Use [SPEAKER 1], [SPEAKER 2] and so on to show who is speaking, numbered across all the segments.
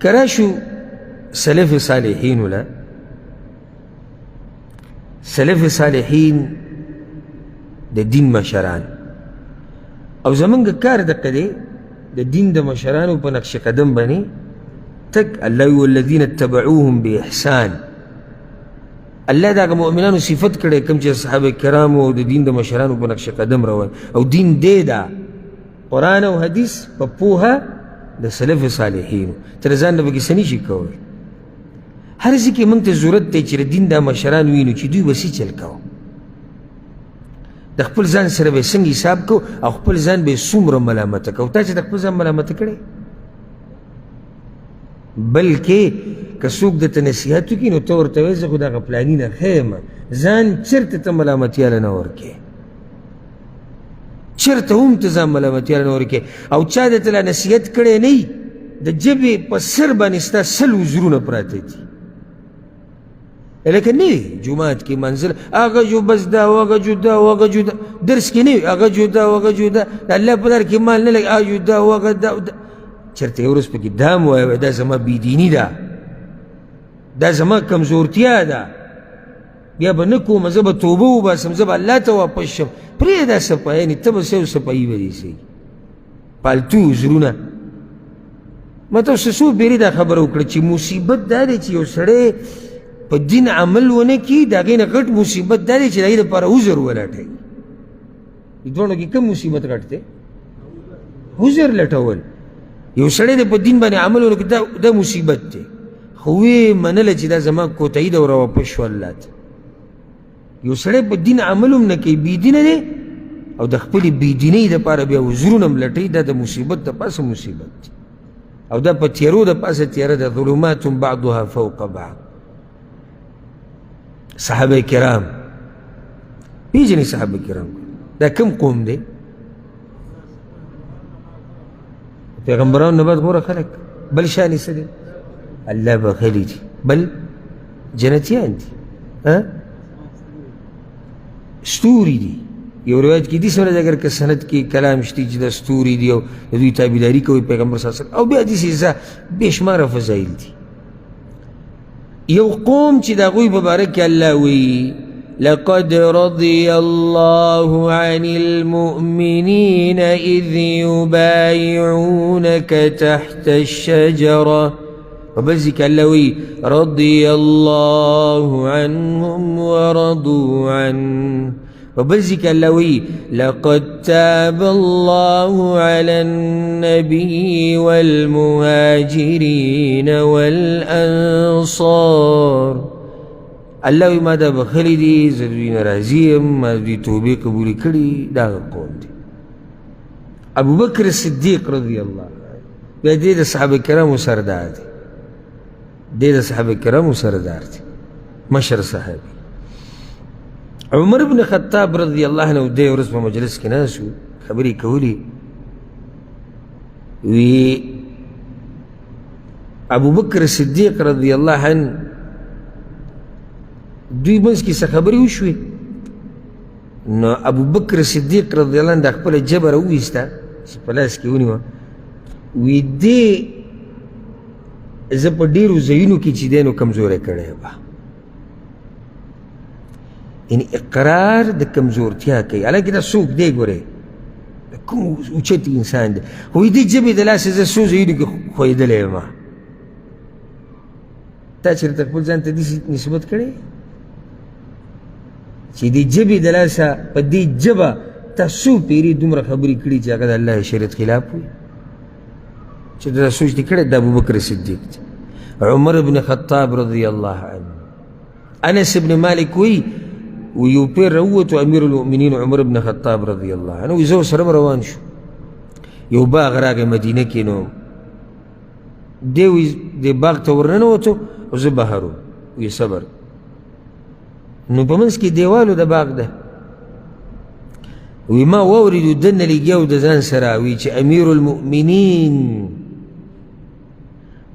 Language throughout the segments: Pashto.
[SPEAKER 1] کراشو سلف صالحین ولا سلف صالحین د دین مشران او زمونږ کار دقه دی د دین د مشرانو په نقش قدم باندې تک الله والذین اتبعوهم باحسان الله دا مؤمنانو صفت کړي کوم چې صحابه کرامو او د دین د مشرانو په نقش قدم روان او دین دی دا قرآن او حدیث په پوهه د سلف صالحینو تر ځان نه پکې څه نشي کولی هر ځای کې موږ ته ضرورت دی چې د دین دا مشران وینو چې دوی به څه چل کوو د خپل ځان سره به څنګه حساب کوو او خپل ځان به څومره ملامته کوو تا چې د خپل ځان ملامته کړی بلکې که څوک درته نصیحت وکړي نو ته ورته وایې زه خو دغه پلاني نه ښه یم ځان چېرته ته ملامتیاله نه ورکې چېرته هم ته ځان ملامتیاله نه ورکې او چا درته لا نصیحت کړی نه وي د ژبې په سر باندې ستا 100 وزرونه پراته دي لکه نه وي جومات کې منزل هغه جو بس دا هغه جدا هغه جدا درس کې نه وي هغه جدا هغه جدا د الله په لار کې مال نه لګي هغه جدا هغه دا چېرته یو ورځ پکې دا م ووایه دا زما بېدیني ده دا زما کمزورتیا ده بیا به نه کوم زه به توبه وباسم زه به الله ته واپس شم پرېږده صفایانې ته به څه صفایي به دې سي پالتو زړونه ما تاسو څو بیرې دا خبره وکړه چې مصیبت دا دی چې یو سړی په دین عمل ونه کړي د هغې نه غټ مصیبت دا دی چې د هغې دپاره عذر ولټوي د دواړو کې کوم مصیبت غټ دی عذر لټول یو سړی د په دین باندې عمل ونه کړي دا مصیبت دی خو ویې منله چې دا زما کوتهي ده راواپس شو الله ته یو سړی په دین عمل هم نه کوي بېدینه دی او د خپلې بېدینۍ دپاره بیا عذرونه هم لټوي دا د مصیبت د پاسه مصیبت دی او دا په تیرو د پاسه تیره ده ظلمات بعضها فوق بعض صحابه کرام پیژنې صحابه کرام دا کوم قوم دی پیغمبرانو نه بعد غوره خلک بل شان یې څه دی الله بخلي دي بل جنتیان دي ستوري دي یو روایت کې دي سره اگر که سند کې کلام شته چې دا ستوري دي او د دوی تابعداري کوي پیغمبر صلی الله علیه وسلم او بیا داسې بې شماره فضایل دي یو قوم چې د هغوی په باره کې الله وایي لقد رضي الله عن المؤمنين إذ يبايعونك تحت الشجرة وبذلك الله رضي الله عنهم ورضوا عنه وبذلك الله لقد تاب الله على النبي والمهاجرين والأنصار الله ما دا بخلی دی زدوی نرازیم ما دوی توبه قبولی کری دا قوم دی ابو بکر صدیق رضی اللہ بیا دی دا صحابه کرامو سردار دی دی دا صحابه کرامو سردار دی مشر صحابی عمر بن خطاب رضی اللہ عنہ دی ورځ په مجلس کې ناسو خبرې کولی وی ابو بکر صدیق رضی اللہ عنہ دوی منځ کې څه خبرې وشوې نو ابو بکر صدیق رضی الله عنه د خپله جبه راوویسته چې په لاس کې ونیوه وی دې زه په ډېرو ځایونو کې چې دی نو کمزوری کړی به یعنې اقرار د کمزورتیا کوي حالانکې دا څوک دی ګورئ کوم اوچت انسان دی خو وی دې جبې د لاسه زه څو ځایونو کې ښویېدلی یم تا چېرته خپل ځان ته داسې نسبت کړی چې دې جبې د لاسه په دې جبه تا څو پیرې دومره خبرې کړي چې هغه د الله شریعت خلاف وي چې دا سوچ دې کړی د ابوبکر صدیق دی عمر بن خطاب رضی الله عنه انس بن مالک وی یو پیر راووتو امیر المؤمنین عمر بن خطاب رضی الله عنه وی زه ورسره روان شو یو باغ راغی مدینه کې نو دی وی دې باغ ته ورننوتو او زه بهر وی صبر نو په منځ کې دیوالو د باغ ده وی ما واوریدو دنه لګیا د ځان سره وی چې امیر المؤمنین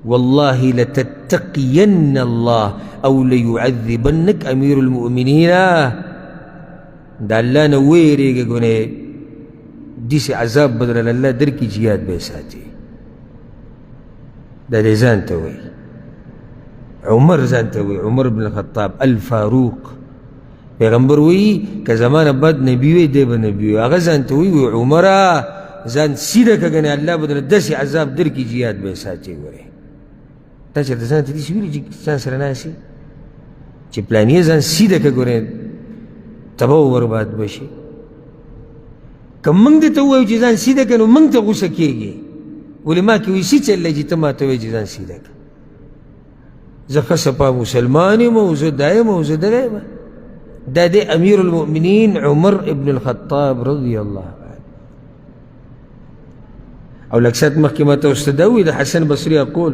[SPEAKER 1] والله لتتقين الله او ليعذبنك امير المؤمنين دا الله نه ویریږه ګونې داسې عذاب بدله الله درکړي چې یاد به یې ساتي دا دی ځان ته وایي. عمر ځان ته وایي، عمر بن الخطاب الفاروق. پیغمبر وایي که زما نه بد نبي وی دی به نبي وي. هغه ځان ته وایي عمره ځان سیده که ګنې الله به درله داسې عذاب درکړي چې یاد به یې ساتې. ګورې تا چېرته ځان ته داسې ویلي چې ځان سره ناستې چې پلانې ځان سیده که ګورې تباه و برباد به شي. که موږ درته ووایو چې ځان سیده که نو موږ ته غوسه کېږي. ولې ما کې وایي څه چل دی چې ته ما ته وایې چې ځان سیده که. زه ښه سپا مسلمان یم او زه دا یم او زه دغه یم. دا دی امیر المؤمنین عمر ابن الخطاب رضی الله عنه. او لږ ساعت مخکې ما ته اوس ته دا ووایي د حسن بصري اقول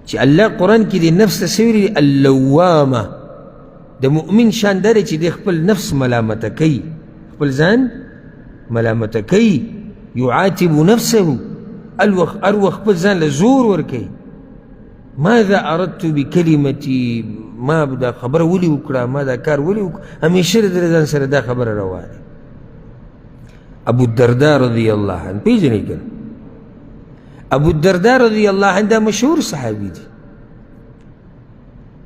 [SPEAKER 1] چې الله قرآن کې د نفس ته څه ویلي اللوامه. د مؤمن شان دا دی چې دی خپل نفس ملامته کوي، خپل ځان ملامته کوي. يعاتب نفسه، هر وخت خپل ځان له زور ورکوي. ماذا اردت بکلمتي، ما دا خبره ولې وکړه، ما دا کار ولې وکړه. همیشه د ځان سره دا خبره روانه. ابو الدرداء رضی الله عنه پیژنئ که نه؟ ابو الدرداء رضی الله عنه دا مشهور صحابي دی.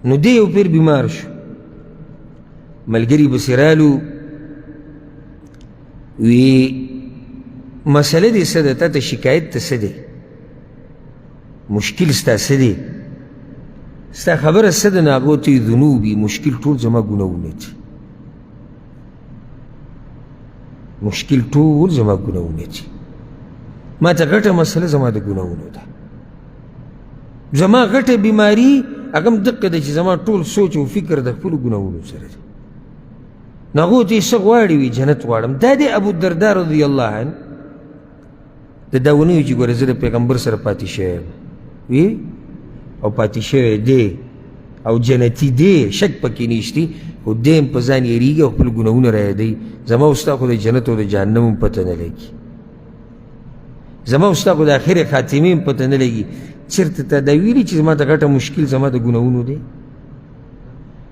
[SPEAKER 1] نو دی یو پیر بیمار شو، ملګري پسې رالو وی مسله دې څه ده، تا ته شکایت ته څه دی، مشکل ستا څه دی، ستا خبره څه ده؟ نو هغه ورته وایي ذنوبي، مشکل ټول زما ګناهونه دي، مشکل ټول زما ګناهونه دي. ما ته غټه مسله زما د ګناهونو ده. زما غټه بیماري هغه هم دقه ده چې زما ټول سوچ او فکر د خپلو ګناهونو سره دی. نو هغه ورته څه غواړي؟ وي جنت غواړم. دا دی ابو الدرداء رضی الله عنه. د دا ونه وي چې ګوره زه د پیغمبر سره پاتې شوی یم وي او پاتې شوی دی او جنتي دی، شک پکې نشتی. خو دی هم په ځان یېرېږي او خپل ګناهونه رایادوي. زما او ستا خو د جنت او د جهنم هم پته نه لګي، زما او ستا خو د آخرې خاتمې هم پته نه لګي. چېرته تا دا ویلي چې زما د غټه مشکل زما د ګناهونو دی؟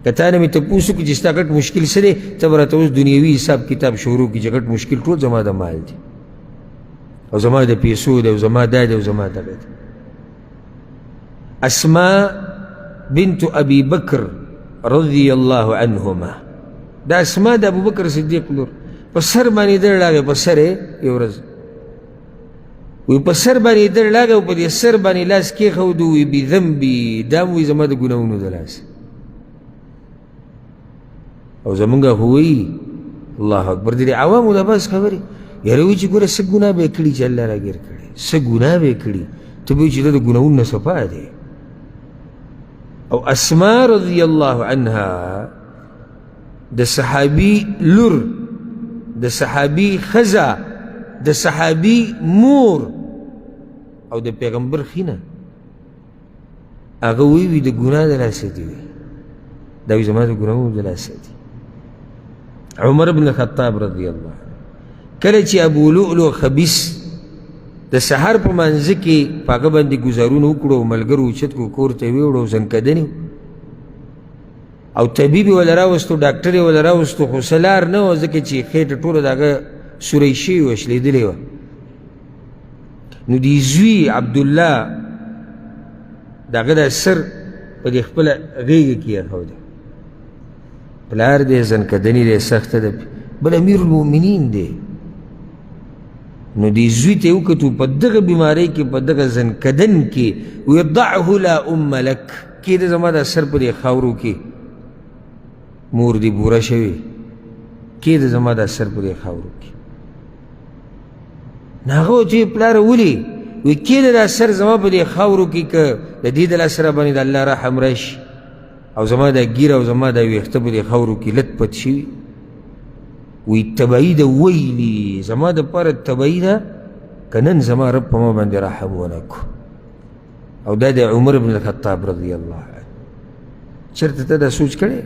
[SPEAKER 1] که تا نه مې تپوس وکړي چې ستا غټ مشکل څه دی، ته به راته اوس دنیوي حساب کتاب شروع کړي چې غټ مشکل ټول زما د مال دی او زما د پیسو دی او زما دا دی او زما دغه دی. اسماء بنت ابي بکر رضی الله عنهما، دا اسماء د ابوبکر صدیق لور په سر باندې در لاګی. په سر یې یو ورځ وی په سر باندې در لاګی او په دې سر باندې لاس کېښود. وی بذنبي، دا م وی زما د ګناهونو د لاس. او زمونږ خو وایي الله اکبر د دې عوامو د بس خبرې یاره وایي چې ګوره څه ګناه به یې کړي چې الله راګیر کړی، څه ګناه به یې کړي، ته به وایي چې دا د ګناهونو نه صفا دی. او اسماء رضی الله عنها د صحابي لور، د صحابي ښځه، د صحابي مور او د پیغمبر خینه، هغه وی د ګناه د لاسه دي، دا وی زما د ګناهونو د لاسه دي. عمر بن الخطاب رضی الله عنه کله چې ابو لؤلؤ خبیث د سحر په منځ کې په هغه باندې ګزارونه وکړو، ملګرو اوچت کړو، کور ته یې ویوړو، زنکدنې او طبیب یې وله راوستو، ډاکټر یې وله راوستو، خو څه لار نه وه ځکه چې خېټه ټوله د هغه سوری شوې وه، شلېدلې وه. نو د زوی عبدالله د هغه دا سر په دې خپله غېږه کې ایښودی. پلار دی، زنکدنې دی، سخته ده، بل امیر المؤمنین دی. نو دې زوی ته یې وکتو په دغه بیمارۍ کې، په دغه زنکدن کې، وی ضعه لا ام لک، کېده زما دا سر په دې خاورو کې، مور دې بوره شوې، کېده زما دا سر په دې خاورو کې. نو هغه ورته ویې پلاره ولې؟ وی کېده دا سر زما په دې خاورو کې، که د دې د لاسه راباندې د الله رحم راشي او زما دا ګیره او زما دا ویښته په دې خاورو کې لت پت شوي، وی تبعی ده ویلی زما د پاره تبعی ده که نن زما رب په ما باندې رحم ونه کو. او دا د عمر بن الخطاب رضی الله عنه. چېرته ته دا سوچ کړی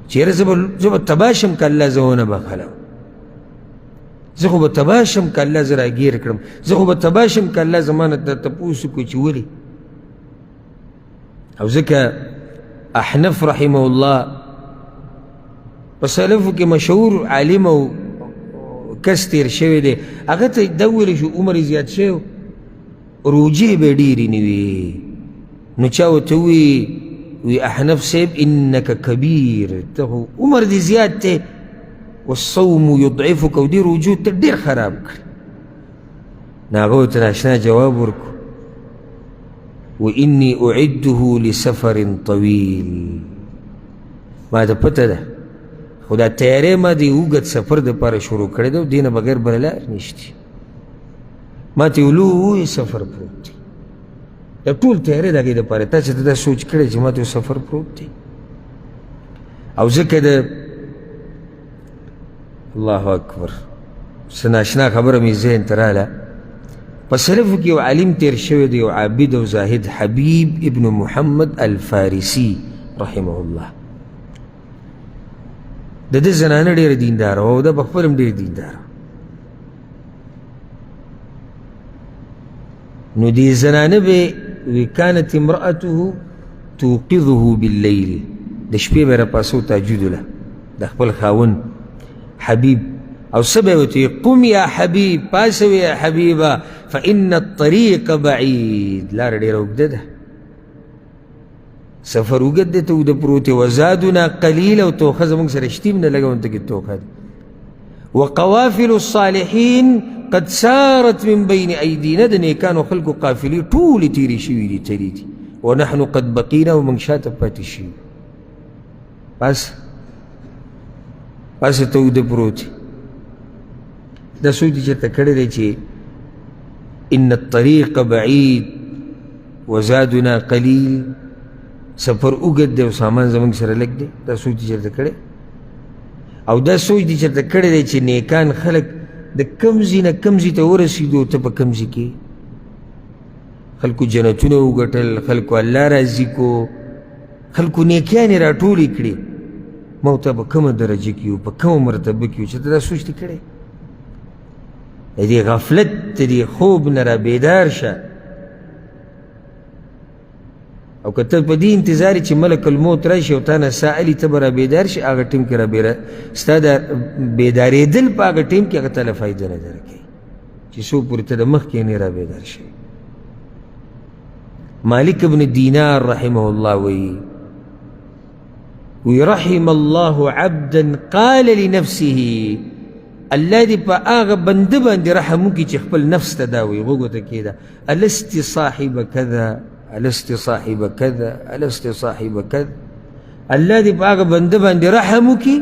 [SPEAKER 1] چېرې زه به تباه شم که الله زه ونه بخلم، زه خو به تباه شم که الله زه راګیر کړم، زه خو به تباه شم که الله زما نه تپوس وکړي چې ولې. او ځکه احنف رحمه الله په سلفو کې مشهور عالم او کس تېر شوی دی، هغه ته دا وویلی شو عمر یې زیات شوی روجې به ډېرې نه وي. نو چا ورته وی احنف صاحب انک کبیر، ته خو عمر دې زیات دی، والصوم یضعفک، او دې روجو ته ډېر خراب کړي. نو هغه ورته ناشنا جواب ورکړو وانی اعده لسفر طویل، ما ته پته ده خو دا تیاری ما د اوږد سفر دپاره شروع کړی ده، دې نه بغیر بله لار نشته. ما ته یو لوی سفر پروت دی، دا ټول تیاری د هغې دپاره. تا چې ته دا سوچ کړی چې ما ته یو سفر پروت دی. او ځکه د الله اکبر څه ناشنا خبره مې ذهن ته راله. په سلفو کې یو عالم تیر شوی دی، یو عابد او زاهد، حبیب ابن محمد الفارسی رحمه الله. د ده زنانه ډېره دینداره وه او ده پخپله هم ډېر دینداره. نو دې زنانه به وی کانت امرأته توقظه باللیل، د شپې به راپاڅو تهجد له د خپل خاوند حبیب، او څه به یې ورته قم یا حبیب، پاڅوي یا حبیبه، فإن الطریق بعید، لاره ډېره اوږده ده، سفر اوږد دی، ته اوږده پروت دی. وزادنا قلیل، او توخه زموږ سره شتي هم نه لږه ونته کې توخه ده. وقوافل الصالحین قد سارت من بین ایدینا، د نیکانو خلکو قافلې ټولې تېرې شوي دي، تلې دي. ونحن قد بقینا، او موږ شاته پاتې شوي. پاسه ته اوږده پروت دی. دا سوچ دې چېرته کړی دی چې ان الطریق بعید وزادنا قلیل، سفر اوږد دی او سامان زموږ سره لږ دی. دا سوچ دې چېرته کړی، او دا سوچ دې چېرته کړی دی چې نیکان خلک د کم ځای نه کم ځای ته ورسېدو، ته په کم ځای کې خلکو جنتونه وګټل، خلکو الله راضي کو، خلکو نیکیانې راټولې کړې، ما ته په کومه درجه کې یو، په کومه مرتبه کې یو، چې ته دا سوچ دې کړی. د دې غفلت د دې خوب نه را بیدار شه، او که ته په دې انتظار چې ملک الموت راشي او تا نه سائلي، ته به را بیدار شي، هغه ټیم کې را ستا د بیدارېدل په هغه ټیم کې هغه ته له فایده نه درکوي چې څو پورې ته د مخکې نه را بیدار شي. مالک ابن دینار رحمه الله وی رحم الله عبدا قال لنفسه، الله دې په هغه بنده باندې رحم وکړي چې خپل نفس ته دا وایي، غوږو ته کېده، الست صاحب کذا، الست صاحب کذا، الست صاحب کذا. الله دې په هغه بنده باندې رحم وکړي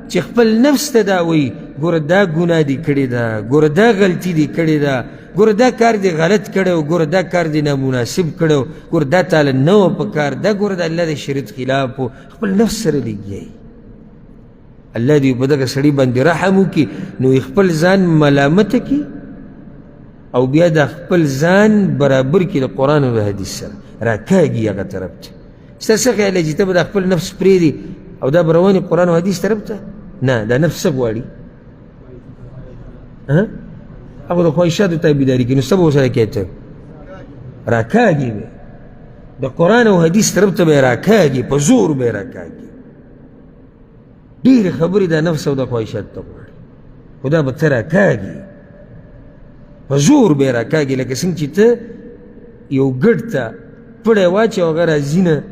[SPEAKER 1] چې خپل نفس ته دا وایي، ګوره دا ګناه دې کړې ده، ګوره دا غلطي دې کړې ده، ګوره دا کار دې غلط کړی و، ګوره دا کار دې نامناسب کړی و، ګوره دا تاله نه وه په کار، دا ګوره د الله د شریعت خلاف و، خپل نفس سره لګیایي. الله دې په دغه سړي باندې رحم وکړي، نو خپل ځان ملامته کړي او بیا د خپل ځان برابر کړي د قرآن او د حدیث سره، راکاږي هغه طرف ته. ستا څه خیال دی چې ته به د خپل نفس پرېږدي او دا به روانې قرآن او حدیث طرف ته؟ نه، دا نفس څه غواړي؟ هغه د خواهشاتو تابعداري کوي. نو څه به ورسره کوې ته؟ راکاږي به د قرآن او حدیث طرف ته به یې راکاږي، په زور به یې راکاږي. ډېرې خبرې دا نفس او د خواهشاتو ته غواړي، خو دا به ته راکاږي، په زور به یې راکاږي. لکه څنګه چې ته یو ګډ ته پړی واچې او هغه راځي نه،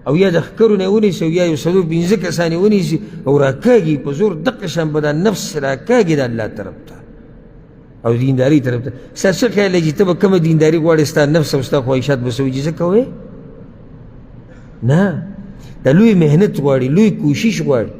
[SPEAKER 1] او یا د ښکرو نه یې ونیسي، او یا یو څلور پنځه کسان یې ونیسي او راکاږي په زور، دقه شان به دا نفس راکاږي د الله طرف ته او دینداري طرف ته. ستا څه خیال دی چې ته به کومه دینداري غواړې، ستا نفس او ستا خواهشات به څه وي چې څه کوې؟ نه، دا لوی محنت غواړي، لوی کوشش غواړي.